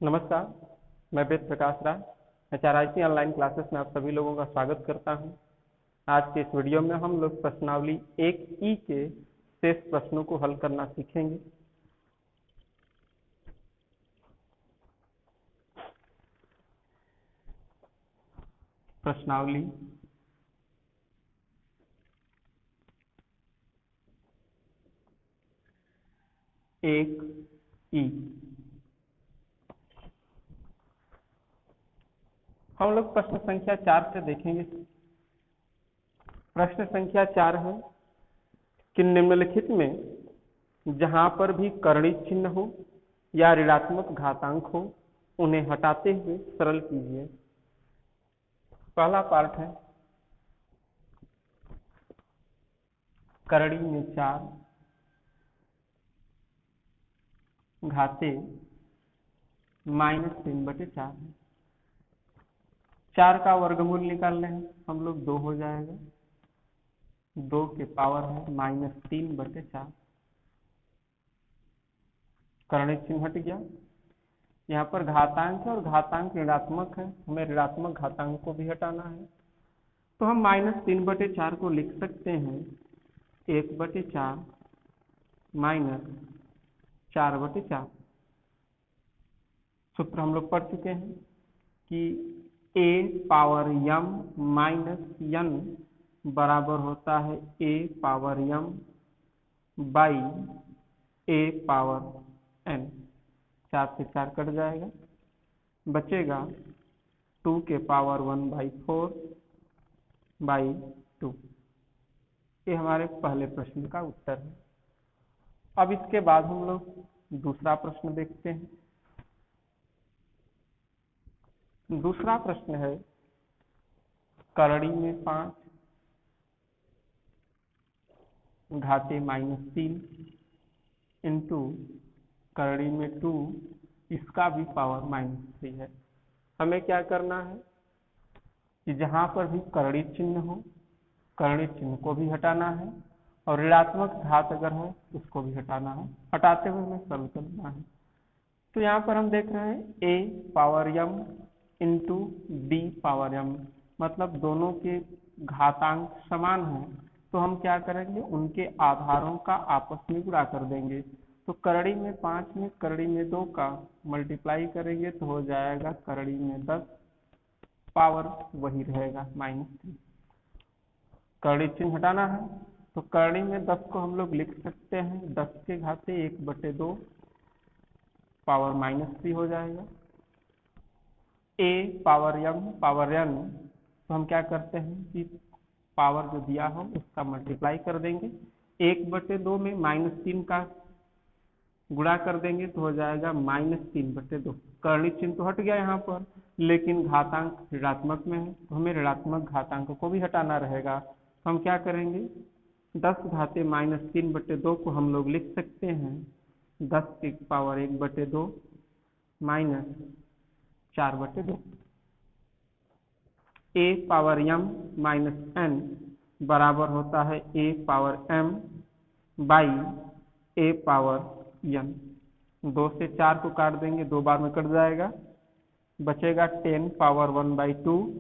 नमस्कार, मैं Ved Prakash Rai HRIC online classes में आप सभी लोगों का स्वागत करता हूं। आज के इस वीडियो में हम लोग प्रश्नावली 1E के शेष प्रश्नों को हल करना सीखेंगे। प्रश्नावली 1E हम लोग प्रश्न संख्या 4 से देखेंगे। प्रश्न संख्या 4 है कि निम्नलिखित में जहां पर भी कर्णित चिन्ह हो या ऋणात्मक घातांक हो उन्हें हटाते हुए सरल कीजिए। पहला पार्ट है करड़ी में 4 घाते -3/4 है। 4 का वर्गमूल निकालने हैं हम लोग 2 हो जाएगा, 2 के पावर है -3/4। कर्णित चिन्ह हट गया। यहाँ पर घातांक है और घातांक ऋणात्मक है, हमें ऋणात्मक घातांक को भी हटाना है। तो हम -3/4 को लिख सकते हैं 1/4 -4/4। सूत्र हम लोग पढ़ चुके हैं कि a पावर m - n बराबर होता है a power m by a power n। 4 से 4 कट जाएगा, बचेगा 2 के पावर 1/4/2। ये हमारे पहले प्रश्न का उत्तर है। अब इसके बाद हम लोग दूसरा प्रश्न देखते हैं। दूसरा प्रश्न है करड़ी में 5 घाते -3 इंटू करड़ी में 2, इसका भी पावर -3 है। हमें क्या करना है कि जहां पर भी कर्णित चिन्ह हो, कर्णित चिन्ह को भी हटाना है और ऋणात्मक घात अगर है उसको भी हटाना है। हटाते हुए हमें सरल करना है। तो यहाँ पर हम देख रहे हैं a power m into b power m, मतलब दोनों के घातांक समान हैं। तो हम क्या करेंगे, उनके आधारों का आपस में गुणा कर देंगे। तो करड़ी में 5 में करड़ी में 2 का मल्टीप्लाई करेंगे तो हो जाएगा करड़ी में 10, पावर वही रहेगा -3। करड़ी चिन्ह हटाना है तो करड़ी में 10 को हम लोग लिख सकते हैं 10 के घाते 1/2, पावर -3 हो जाएगा। a power m power n, तो हम क्या करते हैं कि पावर जो दिया हो उसका मल्टीप्लाई कर देंगे। 1/2 में -3 का गुणा कर देंगे तो हो जाएगा -3/2। कर्णित चिन्ह तो हट गया यहाँ पर, लेकिन घातांक ऋणात्मक में है तो हमें ऋणात्मक घातांक को भी हटाना रहेगा। तो हम क्या करेंगे, 10 घाते -3/2 को हम लोग लिख सकते हैं 10 की power 1/2 -4/2। a power m -n बराबर होता है a power m by a power n। 2 से 4 को काट देंगे, 2 बार में कट जाएगा, बचेगा 10 पावर 1/2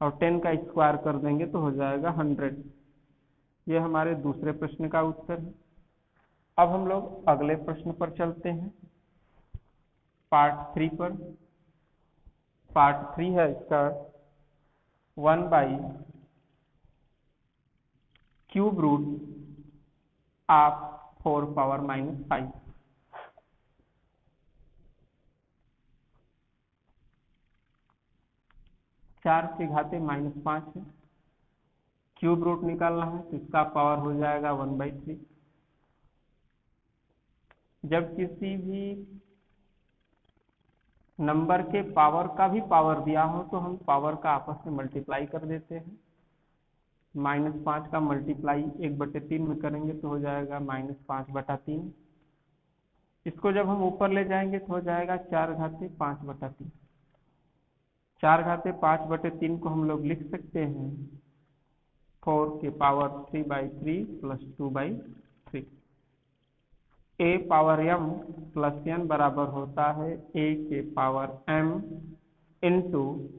और 10 का स्क्वायर कर देंगे तो हो जाएगा 100। ये हमारे दूसरे प्रश्न का उत्तर है। अब हम लोग अगले प्रश्न पर चलते हैं, पार्ट 3 पर। पार्ट 3 है इसका 1/³ पावर -5। 4 के घाते -5 है, क्यूब रूट निकालना है तो इसका पावर हो जाएगा 1/3। जब किसी भी नंबर के पावर का भी पावर दिया हो तो हम पावर का आपस में मल्टीप्लाई कर देते हैं। -5 का मल्टीप्लाई 1/3 में करेंगे तो हो जाएगा -5/3। इसको जब हम ऊपर ले जाएंगे तो हो जाएगा 4 घाते 5/3। 4 घाते 5/3 को हम लोग लिख सकते हैं 4 के पावर 3/3 + 2/3। ए पावर m प्लस n बराबर होता है ए के पावर m इंटू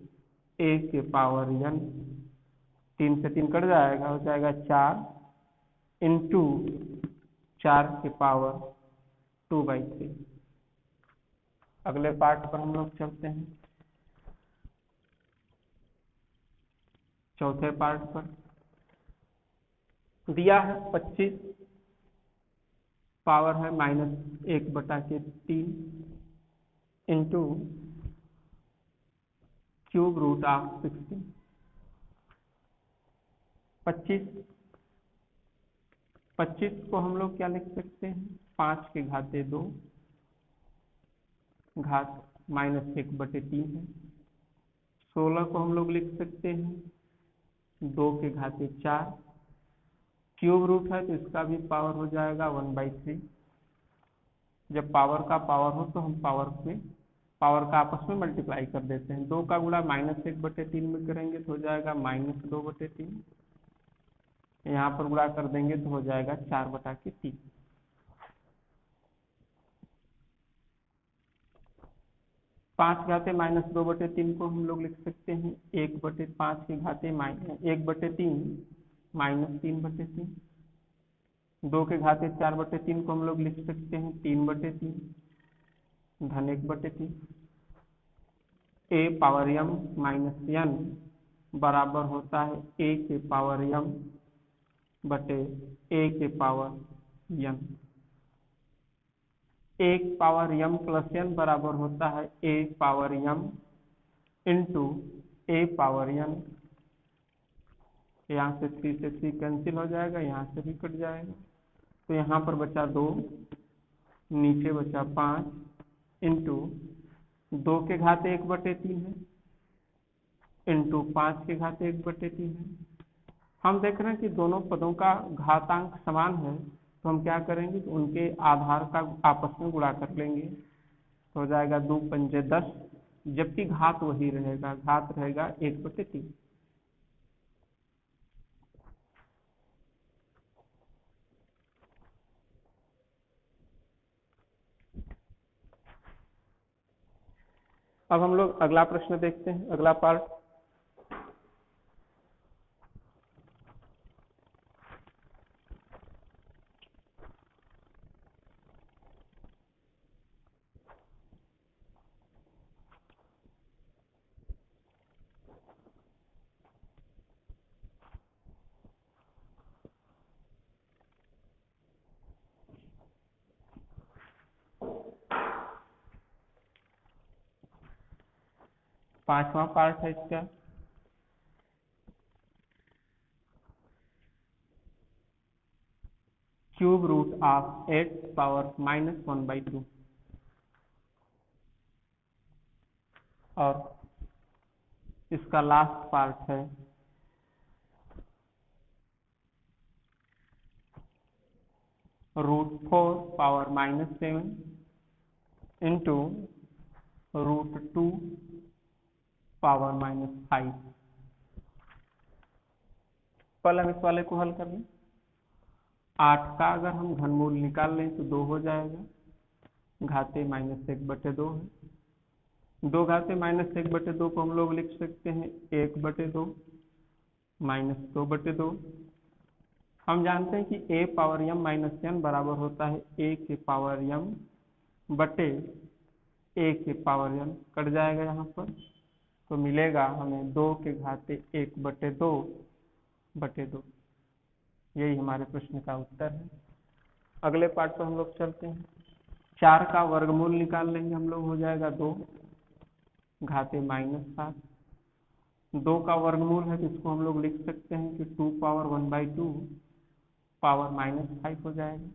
ए के पावर n। 3 से 3 कट जाएगा, हो जाएगा 4 इंटू 4 के पावर 2/3। अगले पार्ट पर हम लोग चलते हैं, चौथे पार्ट पर। दिया है 25, पावर है -1/3 इंटू क्यूब रूट ऑफ 16। 25 को हम लोग क्या लिख सकते हैं, 5 के घाते 2 घात -1/3 है। 16 को हम लोग लिख सकते हैं 2 के घाते 4, क्यूब रूट है तो इसका भी पावर हो जाएगा 1/3। जब पावर का पावर हो तो हम पावर का आपस में मल्टीप्लाई कर देते हैं। 2 का गुणा -1/3 में करेंगे तो हो जाएगा -2/3। यहाँ पर गुणा कर देंगे तो हो जाएगा 4/3। 5 घाते -2/3 को हम लोग लिख सकते हैं 1/5 के घाते 1/3 -3/3। 2 के घाते 4/3 को हम लोग लिख सकते हैं 3/3 धन 1/3। ए पावर m माइनस n बराबर होता है ए के पावर m बटे ए के power n। 1 power m plus n बराबर होता है ए पावर m इंटू ए पावर n। यहाँ से 3 से 3 कैंसिल हो जाएगा, यहाँ से भी कट जाएगा, तो यहाँ पर बचा 2, नीचे बचा 5 इंटू 2 के घाते 1/3 है इंटू 5 के घाते 1/3 है। हम देख रहे हैं कि दोनों पदों का घातांक समान है, तो हम क्या करेंगे तो उनके आधार का आपस में गुणा कर लेंगे, तो हो जाएगा 2 पंजे 10, जबकि घात वही रहेगा, घात रहेगा 1/3। अब हम लोग अगला प्रश्न देखते हैं, अगला पार्ट। पांचवा पार्ट है इसका। क्यूब रूट ऑफ 8 पावर -1/2 और इसका लास्ट पार्ट है √4 पावर -7 इंटू √2 पावर -5। पहले हम इस वाले को हल कर लें। 8 का अगर हम घनमूल निकाल लें तो 2 हो जाएगा, घाते -1/2 है। 2 घाते -1/2 को हम लोग लिख सकते हैं 1/2 -2/2। हम जानते हैं कि ए पावर m माइनस n बराबर होता है ए के पावर m बटे ए के पावर n। कट जाएगा यहाँ पर, तो मिलेगा हमें 2 के घाते 1/2/2। यही हमारे प्रश्न का उत्तर है। अगले पार्ट पर हम लोग चलते हैं। 4 का वर्गमूल निकाल लेंगे हम लोग, हो जाएगा 2 घाते -7। 2 का वर्गमूल है तो इसको हम लोग लिख सकते हैं कि 2 पावर 1/2 पावर -5 हो जाएगा।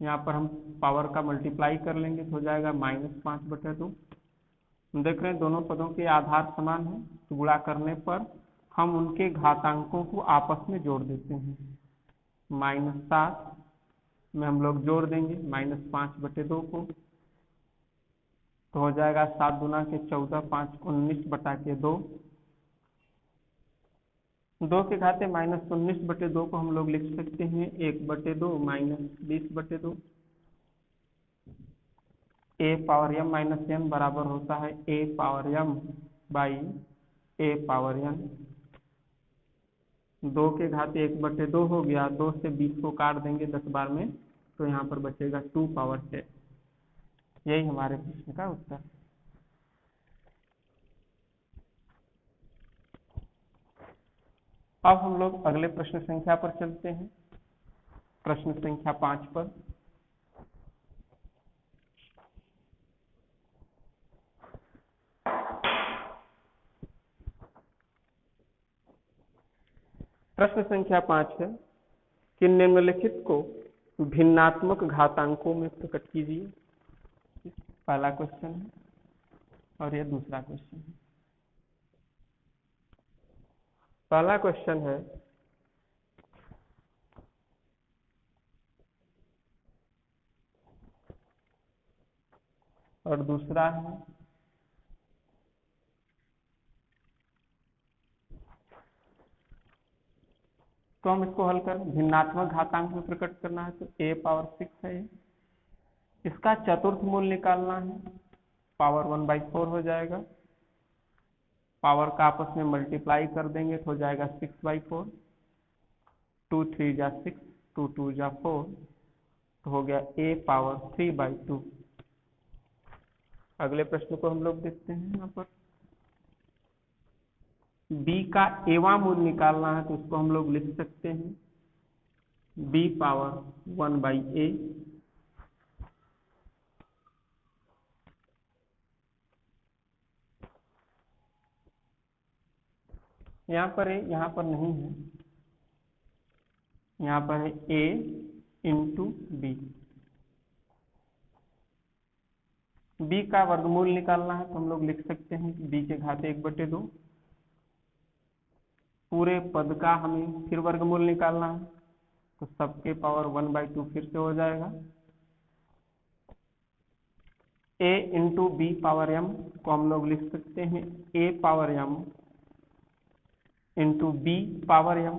यहाँ पर हम पावर का मल्टीप्लाई कर लेंगे तो हो जाएगा -5/2। देख रहे हैं दोनों पदों के आधार समान है, तो गुणा करने पर हम उनके घातांकों को आपस में जोड़ देते हैं। -7 में हम लोग जोड़ देंगे -5/2 को, तो हो जाएगा 7 दूना के 14, 5 19/2। दो के घाते -19/2 को हम लोग लिख सकते हैं 1/2 -20/2। a power m minus n बराबर होता है a power m by a power n। 2 के घाते 1/2 हो गया, 2 से 20 को काट देंगे 10 बार में, तो यहाँ पर बचेगा 2 पावर 10। यही हमारे प्रश्न का उत्तर। अब हम लोग अगले प्रश्न संख्या पर चलते हैं, प्रश्न संख्या 5 पर। प्रश्न संख्या 5 है कि निम्नलिखित को भिन्नात्मक घातांकों में प्रकट कीजिए। पहला क्वेश्चन है और यह दूसरा क्वेश्चन है। पहला क्वेश्चन है और दूसरा है तो हम इसको हल कर भिन्नात्मक घातांक में प्रकट करना है तो a पावर 6 है। इसका चतुर्थ मूल निकालना है, पावर 1/4 हो जाएगा। पावर का आपस में मल्टीप्लाई कर देंगे तो हो जाएगा 6/4। 2 3 जा 6, 2 2 जा 4, तो हो गया a पावर 3/2। अगले प्रश्न को हम लोग देखते हैं। यहाँ पर b का एवा मूल निकालना है तो उसको हम लोग लिख सकते हैं b पावर 1/a। यहाँ पर है, यहाँ पर नहीं है, यहाँ पर है a इंटू बी। b का वर्गमूल निकालना है तो हम लोग लिख सकते हैं कि b के घाते 1/2। पूरे पद का हमें फिर वर्गमूल निकालना है तो सबके पावर 1/2 फिर से हो जाएगा। a into B power m को हम लोग लिख सकते हैं a power m into B power m।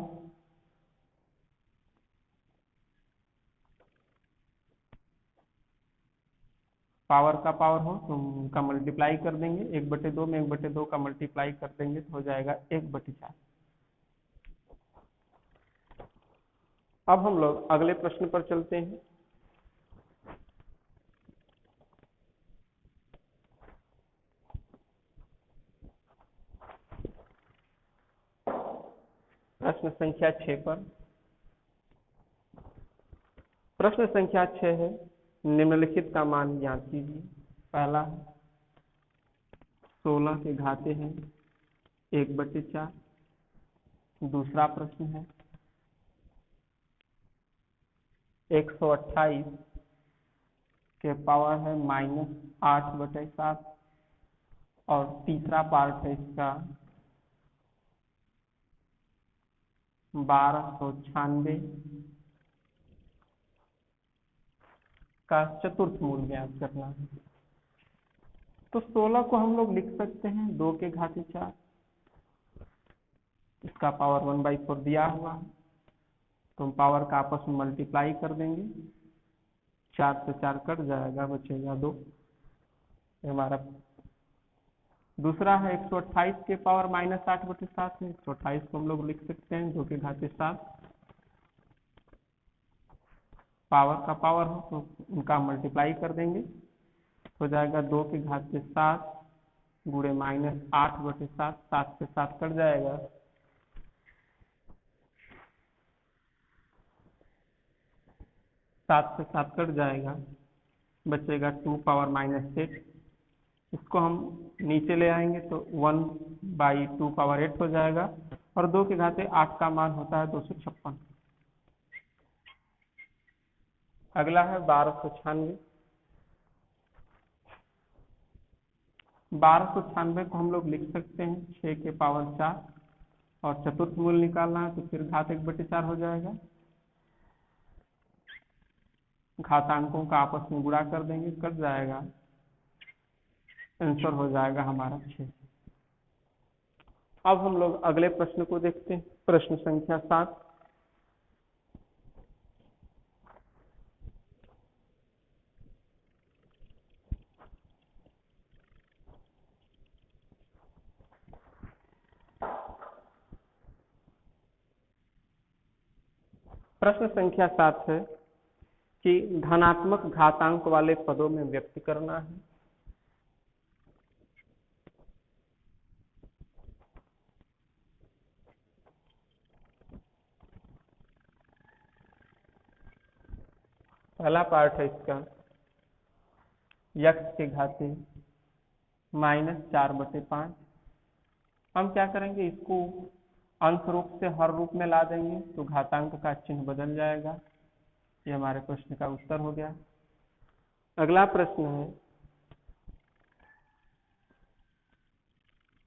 Power का पावर हो तो उनका मल्टीप्लाई कर देंगे, 1/2 में 1/2 का मल्टीप्लाई कर देंगे तो हो जाएगा 1/4। अब हम लोग अगले प्रश्न पर चलते हैं। प्रश्न संख्या 6 पर। प्रश्न संख्या 6 है निम्नलिखित का मान ज्ञात कीजिए। पहला 16 के घाते हैं 1/4। दूसरा प्रश्न है 128 के पावर है -8/7। और तीसरा पार्ट है इसका 1296 का चतुर्थ मूल ज्ञात करना है। तो 16 को हम लोग लिख सकते हैं 2 के घाते 4। इसका पावर 1/4 दिया हुआ है तो हम पावर का आपस में मल्टीप्लाई कर देंगे, 4 से 4 कट जाएगा, बचेगा 2। हमारा दूसरा है 128 के पावर -8/7 है। 128 को हम लोग लिख सकते हैं 2 के घाते 7। पावर का पावर हो तो उनका मल्टीप्लाई कर देंगे, हो जाएगा 2 के घाते 7 गुणे -8/7। 7 से 7 कट जाएगा, 7 से 7 कट जाएगा, बचेगा 2 पावर -8। इसको हम नीचे ले आएंगे तो 1/2 पावर 8 हो जाएगा। और 2 के घाते 8 का मान होता है 256। अगला है 1296। 1296 को हम लोग लिख सकते हैं 6 के पावर 4 और चतुर्थ मूल निकालना है तो फिर घात 1/4 हो जाएगा। घातांकों का आपस में गुणा कर देंगे, कट जाएगा, आंसर हो जाएगा हमारा 6। अब हम लोग अगले प्रश्न को देखते हैं, प्रश्न संख्या 7। प्रश्न संख्या 7 है कि धनात्मक घातांक वाले पदों में व्यक्त करना है। पहला पार्ट है इसका x के घाते -4/5। हम क्या करेंगे, इसको अंश रूप से हर रूप में ला देंगे तो घातांक का चिन्ह बदल जाएगा। ये हमारे प्रश्न का उत्तर हो गया। अगला प्रश्न है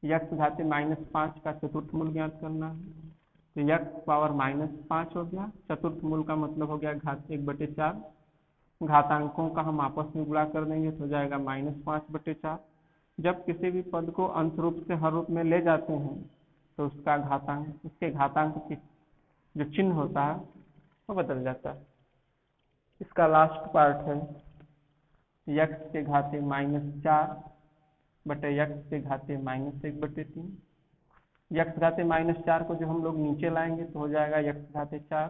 x घाते -5 का चतुर्थ मूल ज्ञात करना है। तो x पावर -5 हो गया, चतुर्थ मूल का मतलब हो गया घात 1/4। घातांकों का हम आपस में गुणा कर देंगे तो हो जाएगा -5/4। जब किसी भी पद को अंश रूप से हर रूप में ले जाते हैं तो उसका घातांक, उसके घातांक की जो चिन्ह होता है वो बदल जाता है। इसका लास्ट पार्ट है x के घाते -4/x के घाते -1/3। x घाते -4 को जब हम लोग नीचे लाएंगे तो हो जाएगा x घाते 4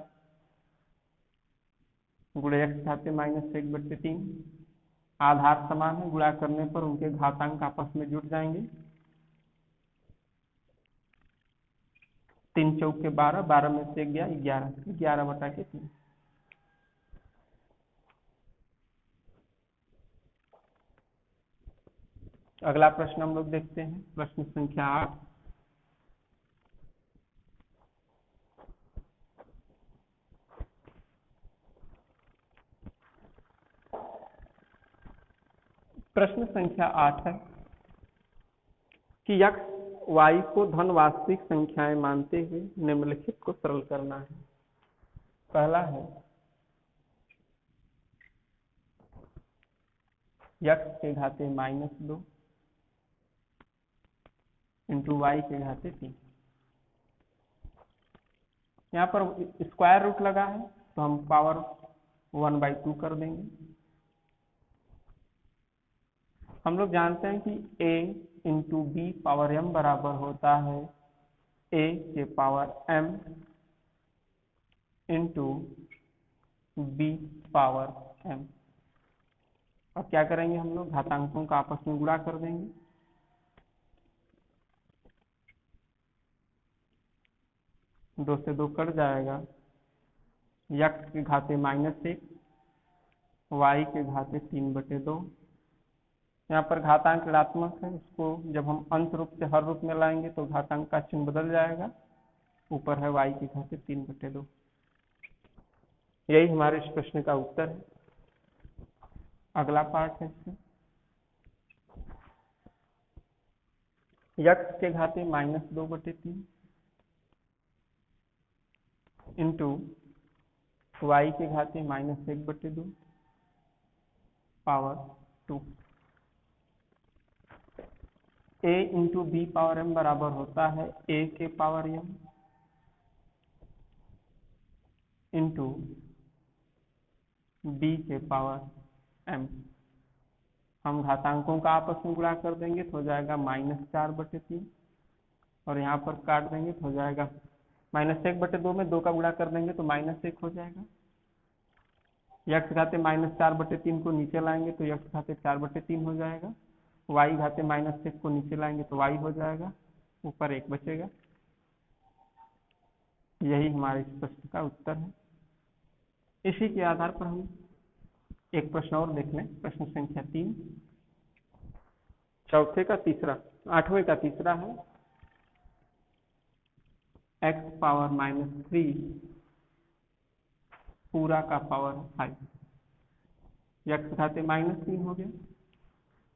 गुणे x घाते -1/3। आधार समान है, गुणा करने पर उनके घातांक आपस में जुड़ जाएंगे। 3 चौके 12, 12 में से 11, 11/3। अगला प्रश्न हम लोग देखते हैं, प्रश्न संख्या 8। प्रश्न संख्या 8 है कि x y को धन वास्तविक संख्याएं मानते हुए निम्नलिखित को सरल करना है। पहला है x के घाते -2 इंटू y के घाते 3। यहाँ पर स्क्वायर रूट लगा है तो हम पावर 1/2 कर देंगे। हम लोग जानते हैं कि a into B power m बराबर होता है a के power m into B power m। अब क्या करेंगे, हम लोग घातांकों का आपस में गुणा कर देंगे। दो से 2 कट जाएगा, x के घाते -1 y के घाते 3/2। यहाँ पर घातांक ऋणात्मक है, इसको जब हम अंश रूप से हर रूप में लाएंगे तो घातांक का चिन्ह बदल जाएगा। ऊपर है y के घाते 3/2। यही हमारे इस प्रश्न का उत्तर है। अगला पार्ट है इसमें x के घाते -2/3 इंटू y के घाते -1/2 power 2। a into B power m बराबर होता है a के पावर m इंटू b के पावर m। हम घातांकों का आपस में गुणा कर देंगे तो हो जाएगा -4/3 और यहाँ पर काट देंगे तो हो जाएगा -1/2 में 2 का गुणा कर देंगे तो -1 हो जाएगा। x घाते -4/3 को नीचे लाएंगे तो x घाते 4/3 हो जाएगा। y घाते -1 को नीचे लाएंगे तो y हो जाएगा, ऊपर 1 बचेगा। यही हमारे इस प्रश्न का उत्तर है। इसी के आधार पर हम एक प्रश्न और देख लें, प्रश्न संख्या 3। आठवें का तीसरा है x पावर -3 पूरा का पावर 5। x घाते -3 हो गया,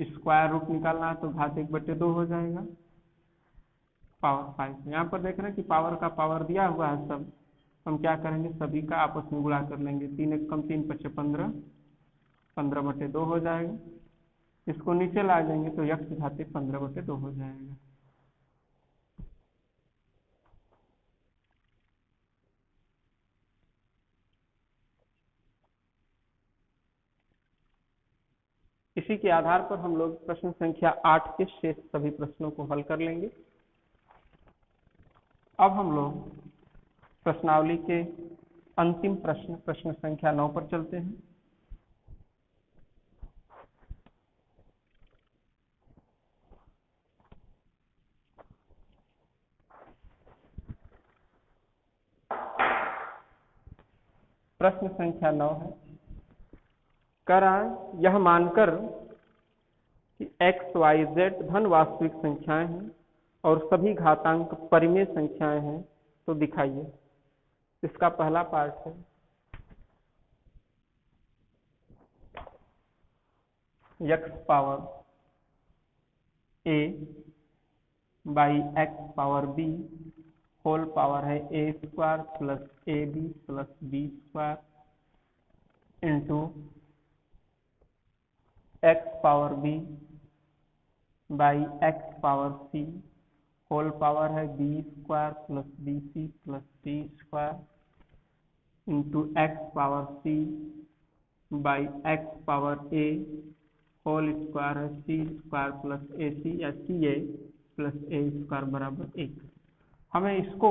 स्क्वायर रूट निकालना है तो घात 1/2 हो जाएगा, पावर 5। यहाँ पर देख रहे हैं कि पावर का पावर दिया हुआ है सब, हम क्या करेंगे, सभी का आपस में गुणा कर लेंगे। 3 1 कम 3 5 15, 15/2 हो जाएगा। इसको नीचे ला देंगे तो x घाते 15/2 हो जाएगा। इसी के आधार पर हम लोग प्रश्न संख्या 8 के शेष सभी प्रश्नों को हल कर लेंगे। अब हम लोग प्रश्नावली के अंतिम प्रश्न संख्या 9 पर चलते हैं। प्रश्न संख्या 9 है, कराएं यह मानकर कि x, y, z धन वास्तविक संख्याएं हैं और सभी घातांक परिमेय संख्याएं हैं तो दिखाइए। इसका पहला पार्ट है x power a by x power b whole power है a square plus ab plus b square into x power b by x power c whole power है b square plus bc plus c square into x power c by x power a whole square है c square plus ac या ca plus a square बराबर 1। हमें इसको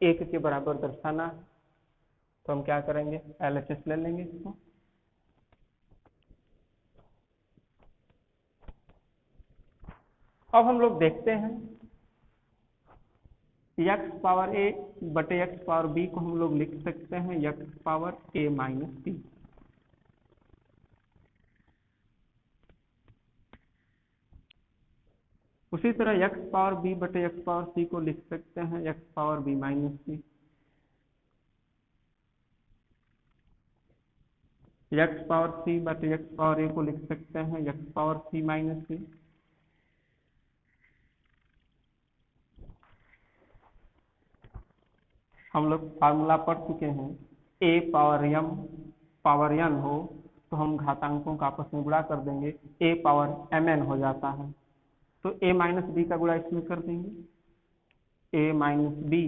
1 के बराबर दर्शाना है, तो हम क्या करेंगे, LHS ले लेंगे इसको। अब हम लोग देखते हैं x पावर a बटे x पावर b को हम लोग लिख सकते हैं x power a minus b। उसी तरह x पावर b बटे x पावर c को लिख सकते हैं x power b minus c। x power c बटे x पावर a को लिख सकते हैं x power c minus c। हम लोग फार्मूला पढ़ चुके हैं, a power m power n हो तो हम घातांकों का आपस में गुणा कर देंगे, a पावर mn हो जाता है तो a माइनस बी का गुणा इसमें कर देंगे, a minus B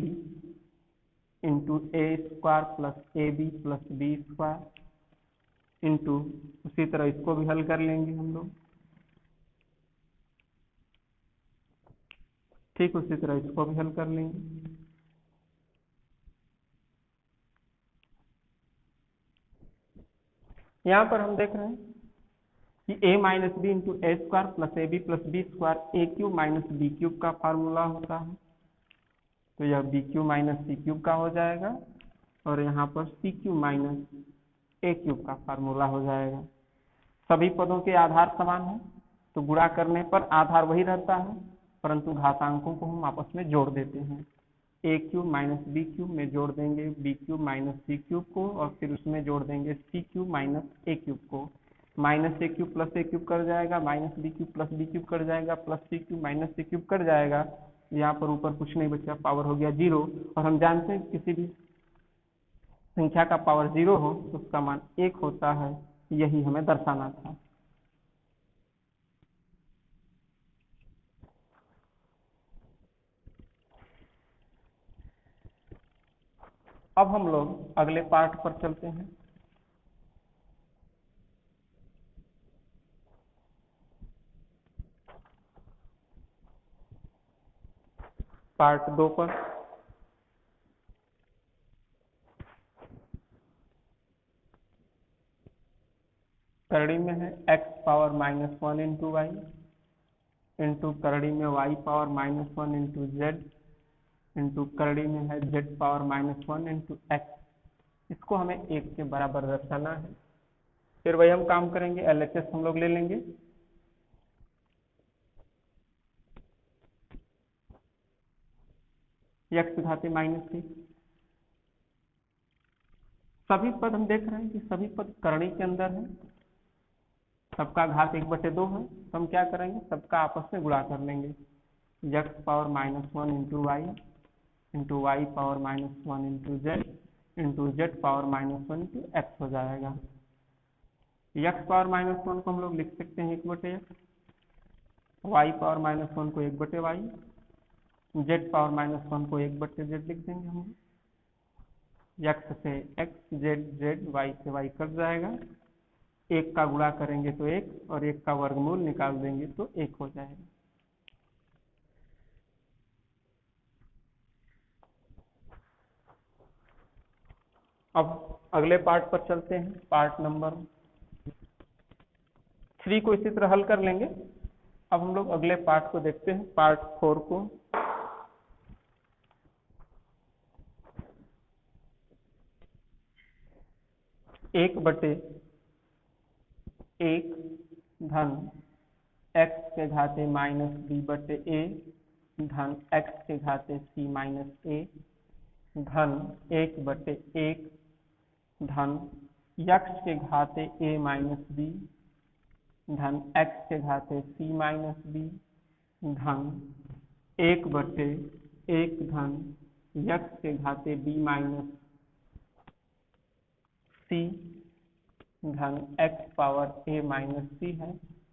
into A square plus A B plus B square into उसी तरह इसको भी हल कर लेंगे हम लोग, ठीक उसी तरह इसको भी हल कर लेंगे। यहाँ पर हम देख रहे हैं कि a minus B into A square plus A B plus B square A cube minus B cube का फार्मूला होता है, तो यह B cube minus C cube का हो जाएगा और यहाँ पर C cube minus A cube का फार्मूला हो जाएगा। सभी पदों के आधार समान है तो गुणा करने पर आधार वही रहता है, परंतु घातांकों को हम आपस में जोड़ देते हैं। A cube minus B cube में जोड़ देंगे B cube minus C cube को और फिर उसमें जोड़ देंगे C cube minus A cube को। Minus A cube plus A cube कर जाएगा, minus B cube plus B cube कर जाएगा, plus C cube minus C cube कर जाएगा। यहाँ पर ऊपर कुछ नहीं बचा, पावर हो गया 0 और हम जानते हैं किसी भी संख्या का पावर 0 हो तो उसका मान 1 होता है, यही हमें दर्शाना था। अब हम लोग अगले पार्ट पर चलते हैं। पार्ट 2 पर करड़ी में है x power -1 into Y into करड़ी में y power -1 into Z into करड़ी में है z पावर -1 इंटू एक्स। इसको हमें 1 के बराबर दर्शाना है। फिर वही हम काम करेंगे, LHS हम लोग ले लेंगे। x घाते -3, सभी पद हम देख रहे हैं कि सभी पद करणी के अंदर है, सबका घात 1/2 है, तो हम क्या करेंगे, सबका आपस में गुणा कर लेंगे। x power -1 into Y into Y power -1 into Z power -1 into X हो जाएगा। x पावर -1 को हम लोग लिख सकते हैं 1/x, y पावर -1 को 1/y, z पावर -1 को 1/z लिख देंगे हम। x से x, z y से y कट जाएगा 1 का गुणा करेंगे तो 1 और 1 का वर्गमूल निकाल देंगे तो 1 हो जाएगा। अब अगले पार्ट पर चलते हैं, पार्ट नंबर 3 को इसी तरह हल कर लेंगे। अब हम लोग अगले पार्ट को देखते हैं, पार्ट 4 को। एक बटे 1 धन x के घाते माइनस b बटे a धन x के घाते c माइनस a धन 1 बटे 1 धन x के घाते a माइनस b धन x के घाते c माइनस b धन 1 बटे 1 धन x के घाते b माइनस c धन x power a minus c है।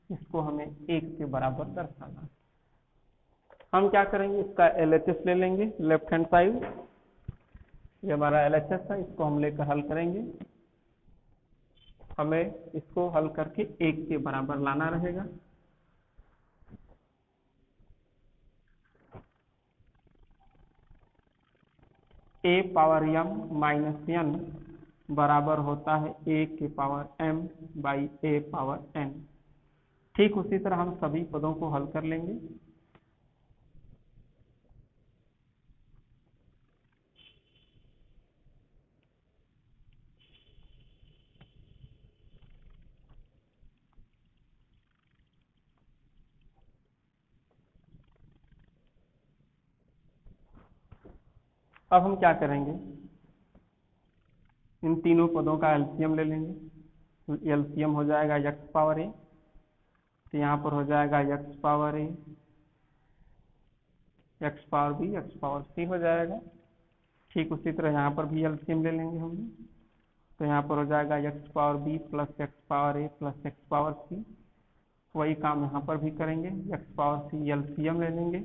इसको हमें 1 के बराबर दर्शाना है। हम क्या करेंगे, इसका LHS ले लेंगे, लेफ्ट हैंड साइड। ये हमारा LHS है, इसको हम लेकर हल करेंगे। हमें इसको हल करके 1 के बराबर लाना रहेगा। a power m minus n बराबर होता है a के power m by a power n। ठीक उसी तरह हम सभी पदों को हल कर लेंगे। अब हम क्या करेंगे, इन तीनों पदों का एलसीएम ले लेंगे। एलसीएम हो जाएगा x पावर a, तो यहाँ पर हो जाएगा x power a, x power b, x power c हो जाएगा। ठीक उसी तरह यहाँ पर भी एलसीएम ले लेंगे हम, तो यहाँ पर हो जाएगा x power b plus x power a plus x power c। वही काम यहाँ पर भी करेंगे, x पावर c एलसीएम ले लेंगे।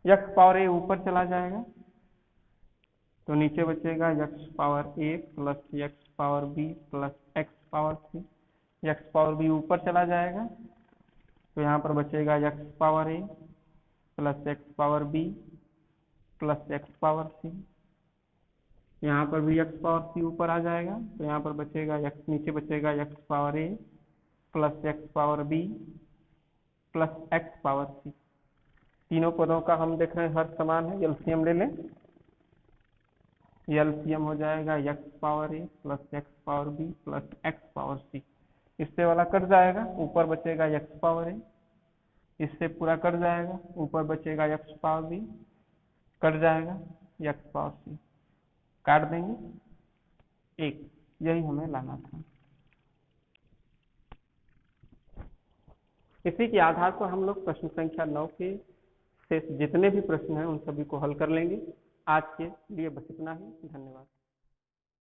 x पावर a ऊपर चला जाएगा तो नीचे बचेगा x power a plus x power b plus x power c। x power b ऊपर चला जाएगा तो यहाँ पर बचेगा x power a plus x power b plus x power c। यहाँ पर भी x पावर c ऊपर आ जाएगा तो यहाँ पर बचेगा x, नीचे बचेगा x power a plus x power b plus x power c। तीनों पदों का हम देख रहे हैं हर समान है, एलसीएम ले लें। एलसीएम हो जाएगा x power a plus x power b plus x power c। इससे वाला कट जाएगा, ऊपर बचेगा x पावर a, इससे पूरा कट जाएगा, ऊपर बचेगा x पावर b, कट जाएगा x पावर c, काट देंगे 1। यही हमें लाना था। इसी के आधार पर हम लोग प्रश्न संख्या 9 के शेष जितने भी प्रश्न हैं उन सभी को हल कर लेंगे। आज के लिए बस इतना ही। धन्यवाद।